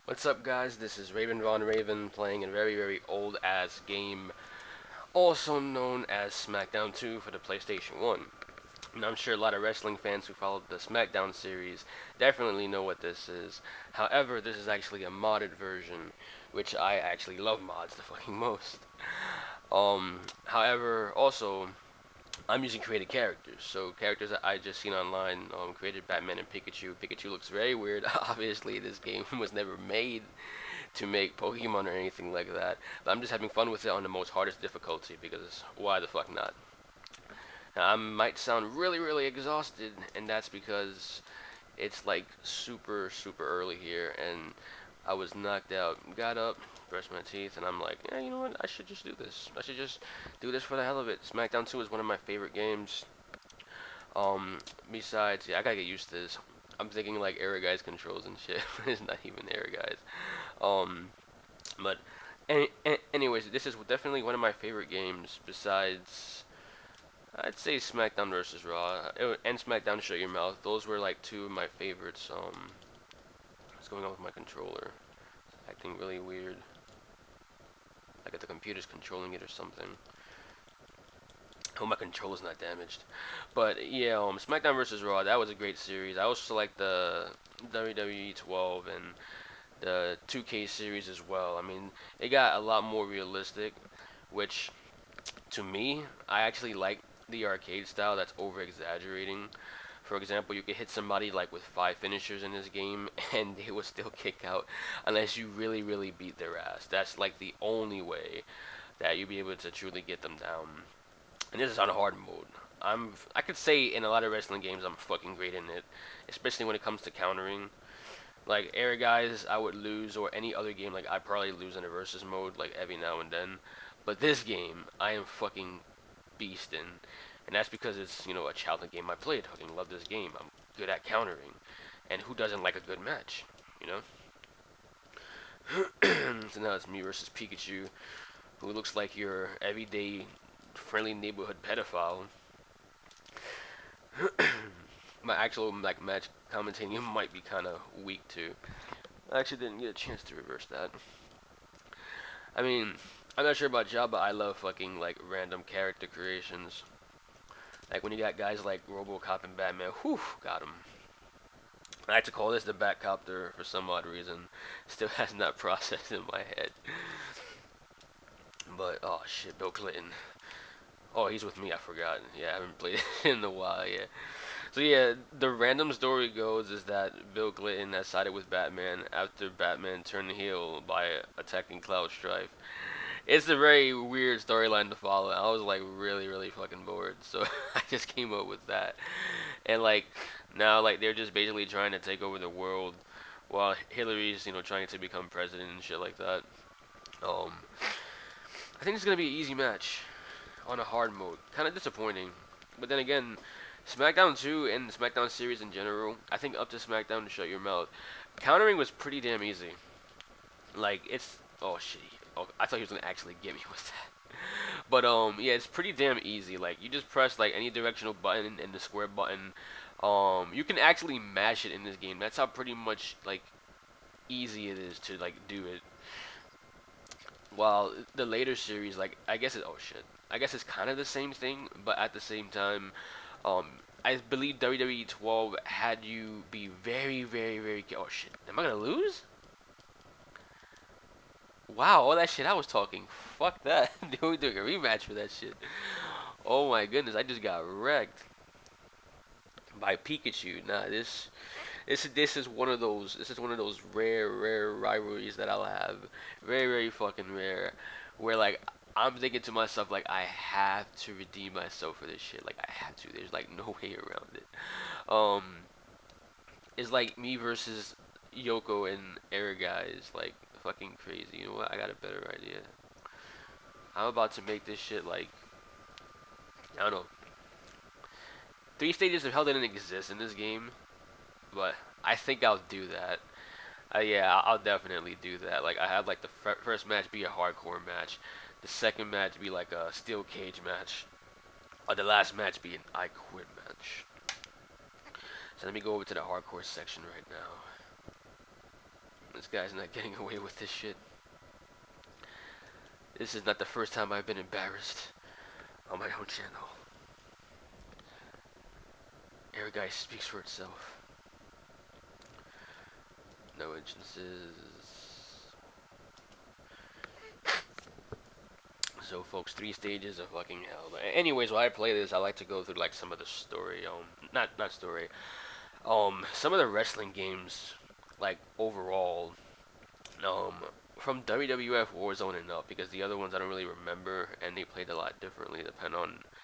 What's up, guys? This is Raven Von Raven playing a very, very old ass game, also known as Smackdown 2 for the PlayStation 1. And I'm sure a lot of wrestling fans who followed the Smackdown series definitely know what this is. However, this is actually a modded version, which I actually love mods the fucking most. However, also, I'm using created characters. So characters that I just seen online created Batman and Pikachu. Pikachu looks very weird. Obviously, this game was never made to make Pokemon or anything like that. But I'm just having fun with it on the most hardest difficulty because why the fuck not? Now, I might sound really, really exhausted, and that's because it's like super, super early here, and I was knocked out. Got up, brushed my teeth, and I'm like, yeah, you know what? I should just do this. I should just do this for the hell of it. SmackDown 2 is one of my favorite games. Um, Besides, yeah, I gotta get used to this. I'm thinking like Era Guys controls and shit. It's not even Era Guys. Um, But, anyways, this is definitely one of my favorite games. Besides, I'd say SmackDown versus Raw and SmackDown Shut Your Mouth. Those were like two of my favorites. What's going on with my controller? It's acting really weird. Like if the computer's controlling it or something. Hope my controller's not damaged. But yeah, SmackDown versus Raw. That was a great series. I also like the WWE 12 and the 2K series as well. I mean, it got a lot more realistic, which to me, I actually like the arcade style that's over exaggerating. For example, you could hit somebody like with 5 finishers in this game and they will still kick out unless you really, really beat their ass. That's like the only way that you'll be able to truly get them down. And this is on hard mode. I could say in a lot of wrestling games I'm fucking great in it, especially when it comes to countering. Like air guys, I would lose, or any other game, like I probably lose in a versus mode, like every now and then. But this game, I am fucking beast in, and that's because it's a childhood game I played. Fucking love this game. I'm good at countering, and who doesn't like a good match, you know? So now it's me versus Pikachu, who looks like your everyday friendly neighborhood pedophile. My actual like match commentating might be kind of weak too. I actually didn't get a chance to reverse that. I mean, I'm not sure about y'all, but I love fucking like random character creations. Like when you got guys like RoboCop and Batman, whew, got 'em. I had to call this the Batcopter for some odd reason. Still has not processed in my head. But oh shit, Bill Clinton. Oh, he's with me. I forgot. Yeah, I haven't played it in a while. Yeah. So yeah, the random story goes is that Bill Clinton has sided with Batman after Batman turned heel by attacking Cloud Strife. It's a very weird storyline to follow. I was like really, really fucking bored, so I just came up with that. And like now, like they're just basically trying to take over the world, while Hillary's trying to become president and shit like that. Um, I think it's gonna be an easy match on a hard mode. Kind of disappointing, but then again, SmackDown 2 and the SmackDown series in general, I think up to SmackDown to Shut Your Mouth, countering was pretty damn easy. Like it's oh shit. Oh, I thought he was gonna actually get me with that. But yeah, it's pretty damn easy. Like you just press like any directional button and the square button. You can actually mash it in this game. That's how pretty much like easy it is to like do it. While the later series, like I guess it oh shit. I guess it's kind of the same thing, but at the same time, I believe WWE 12 had you be very, very, very. Oh shit! Am I gonna lose? Wow, all that shit I was talking. Fuck that. We're doing a rematch for that shit. Oh my goodness, I just got wrecked by Pikachu. Nah, this is one of those rare rivalries that I'll have. Very, very fucking rare. Where like I'm thinking to myself like I have to redeem myself for this shit. Like I have to. There's like no way around it. Um it's like me versus Yoko and Air guys like fucking crazy. You know what? I got a better idea. I'm about to make this shit like I don't know. 3 stages of hell didn't exist in this game, but I think I'll do that. Yeah, I'll definitely do that. Like I had like the first match be a hardcore match, the second match be like a steel cage match, or the last match be an I quit match. So let me go over to the hardcore section right now. This guy's not getting away with this shit. This is not the first time I've been embarrassed on my own channel. Every guy speaks for itself. No entrances. So, folks, 3 stages of fucking hell. But anyways, while I play this, I like to go through like some of the story. Not story. Some of the wrestling games, like overall, um, from WWF Warzone and up, because the other ones I don't really remember, and they played a lot differently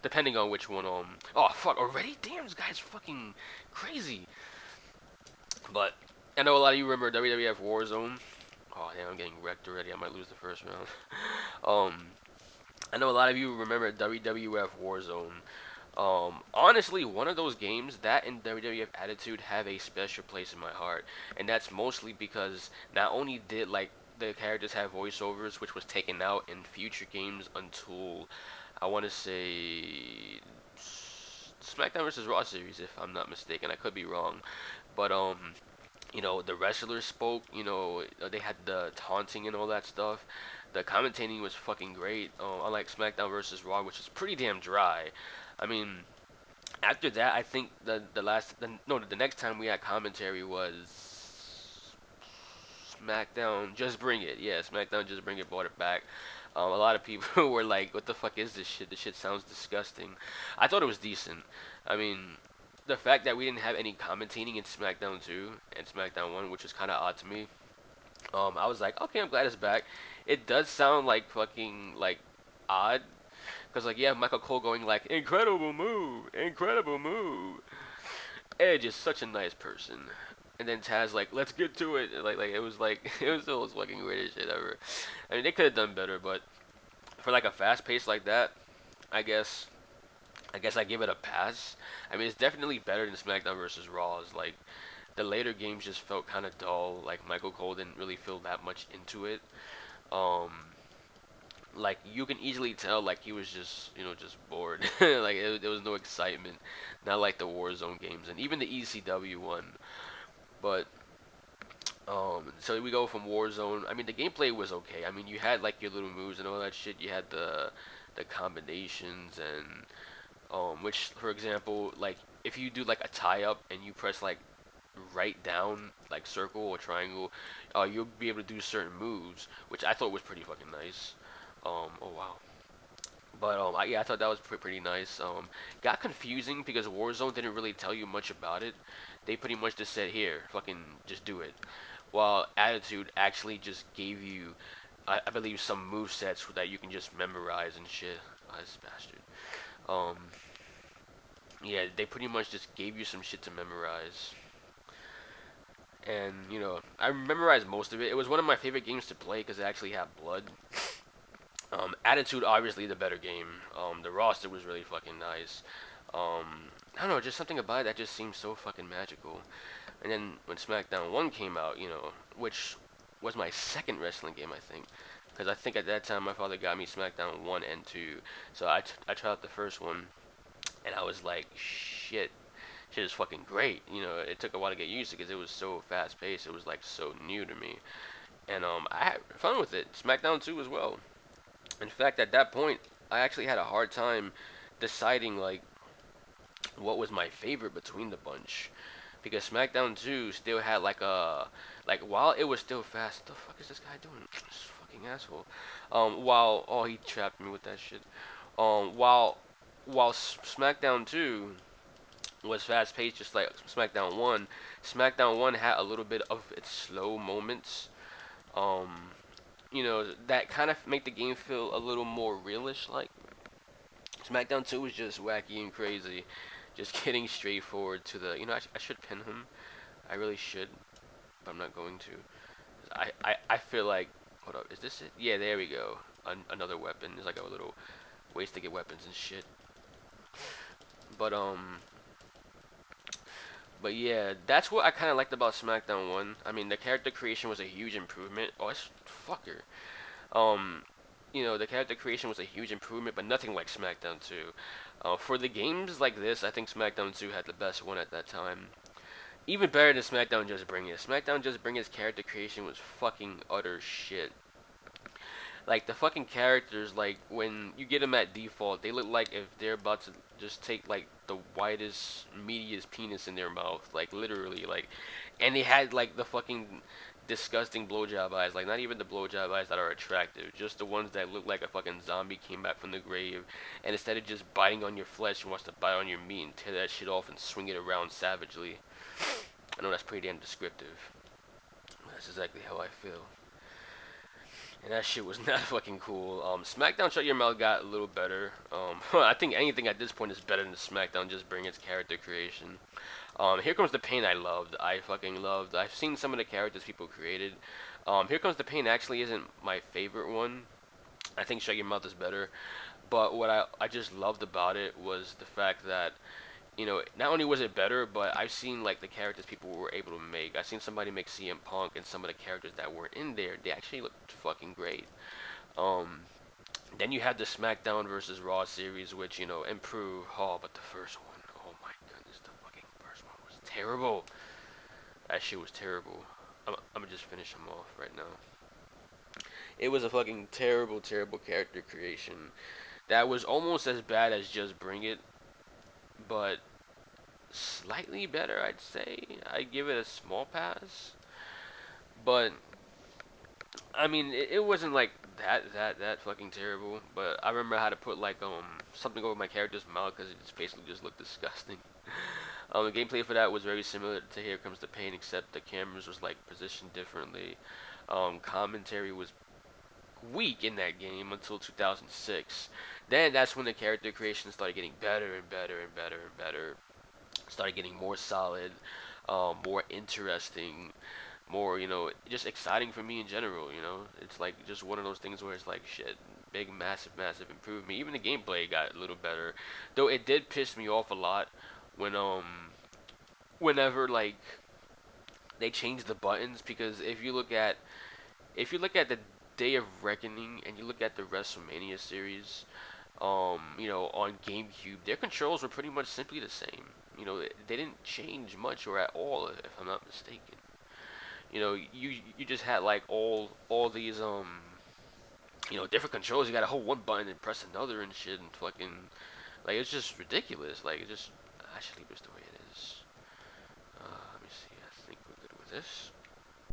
depending on which one. Oh fuck! Already? Damn, this guy's fucking crazy. But I know a lot of you remember WWF Warzone. Oh damn, I'm getting wrecked already. I might lose the first round. um, I know a lot of you remember WWF Warzone. Honestly, one of those games that and WWF Attitude have a special place in my heart, and that's mostly because not only did like the characters have voiceovers, which was taken out in future games until I want to say SmackDown vs. Raw series, if I'm not mistaken. I could be wrong, but the wrestlers spoke. They had the taunting and all that stuff. The commentating was fucking great. Unlike SmackDown versus Raw, which is pretty damn dry. I mean, after that, I think the next time we had commentary was SmackDown. Just Bring It. Yeah, SmackDown Just Bring It brought it back. A lot of people were like, "What the fuck is this shit? This shit sounds disgusting." I thought it was decent. I mean, the fact that we didn't have any commentating in SmackDown 2 and SmackDown 1, which was kind of odd to me. I was like, okay, I'm glad it's back. It does sound like fucking like odd, because like you have Michael Cole going like, incredible move. Edge is such a nice person. And then Taz like, let's get to it. Like it was like it was the most fucking weirdest shit ever. I mean, they could have done better, but for like a fast pace like that, I guess I give it a pass. I mean, it's definitely better than SmackDown versus Raw's. Like the later games just felt kind of dull. Like Michael Cole didn't really feel that much into it. Um, like you can easily tell, like he was just just bored. Like there was no excitement, not like the Warzone games and even the ECW one. But so we go from Warzone. I mean, the gameplay was okay. I mean, you had like your little moves and all that shit. You had the combinations and which, for example, like if you do like a tie up and you press like right down, like circle or triangle, you'll be able to do certain moves, which I thought was pretty fucking nice. Oh wow. But yeah, I thought that was pretty nice. Got confusing because Warzone didn't really tell you much about it. They pretty much just said, "Here, fucking, just do it." While Attitude actually just gave you, I believe, some move sets that you can just memorize and shit. Oh, this bastard. Um, yeah, they pretty much just gave you some shit to memorize. And I memorized most of it. It was one of my favorite games to play because it actually had blood. Attitude, obviously the better game. The roster was really fucking nice. I don't know, just something about it that just seemed so fucking magical. And then when SmackDown 1 came out, which was my second wrestling game, I think. Because I think at that time my father got me SmackDown 1 and 2. So I tried out the first one, and I was like, shit. Shit is fucking great. It took a while to get used to because it was so fast paced. It was like so new to me. And I had fun with it. SmackDown 2 as well. In fact, at that point, I actually had a hard time deciding like what was my favorite between the bunch, because SmackDown 2 still had like while it was still fast. What the fuck is this guy doing? This fucking asshole. While he trapped me with that shit. While SmackDown 2 was fast paced, just like SmackDown 1. SmackDown 1 had a little bit of its slow moments. Um, that kind of make the game feel a little more realish. Like SmackDown 2 was just wacky and crazy, just getting straightforward to the. I should pin him. I really should, but I'm not going to. I feel like. Hold up, is this it? Yeah, there we go. Another weapon. There's like a little ways to get weapons and shit. But but yeah, that's what I kind of liked about SmackDown 1. I mean, the character creation was a huge improvement. Oh, it's fucker. Um, the character creation was a huge improvement, but nothing like SmackDown 2. For the games like this, I think SmackDown 2 had the best one at that time. Even better than SmackDown Just Bring It. SmackDown Just Bring It's character creation was fucking utter shit. Like the fucking characters, like when you get them at default, they look like if they're about to just take like the widest, meatiest penis in their mouth, like literally, like, and they had like the fucking disgusting blowjob eyes, like not even the blowjob eyes that are attractive, just the ones that look like a fucking zombie came back from the grave, and instead of just biting on your flesh, he wants to bite on your meat and tear that shit off and swing it around savagely. I know that's pretty damn descriptive. That's exactly how I feel. And that shit was not fucking cool. SmackDown Shut Your Mouth got a little better. I think anything at this point is better than SmackDown Just Bring Its character creation. Here Comes the Pain I loved. I fucking loved. I've seen some of the characters people created. Here Comes the Pain actually isn't my favorite one. I think Shut Your Mouth is better. But what I just loved about it was the fact that, not only was it better, but I've seen like the characters people were able to make. I've seen somebody make CM Punk, and some of the characters that were in there, they actually looked fucking great. Um, then you have the SmackDown versus Raw series, which improved. Oh, but the first one, oh my goodness, the fucking first one was terrible. That shit was terrible. I'm gonna just finish him off right now. It was a fucking terrible, terrible character creation. That was almost as bad as Just Bring It, but slightly better, I'd say. I'd give it a small pass. But I mean, it wasn't like that fucking terrible. But I remember how to put like something over my character's mouth because it just basically just looked disgusting. The gameplay for that was very similar to Here Comes the Pain, except the cameras was like positioned differently. Commentary was weak in that game until 2006. Then that's when the character creation started getting better and better and better and better. Started getting more solid, more interesting, more, just exciting for me in general. It's like just one of those things where it's like shit, big, massive, massive improvement. Even the gameplay got a little better, though it did piss me off a lot when whenever like they changed the buttons, because if you look at the Day of Reckoning and you look at the WrestleMania series, on GameCube, their controls were pretty much simply the same. They didn't change much or at all, if I'm not mistaken. You just had like all these different controls. You got to hold one button and press another and shit and fucking like it's just ridiculous. Like it just I should leave this the way it is. Let me see. I think we're good with this.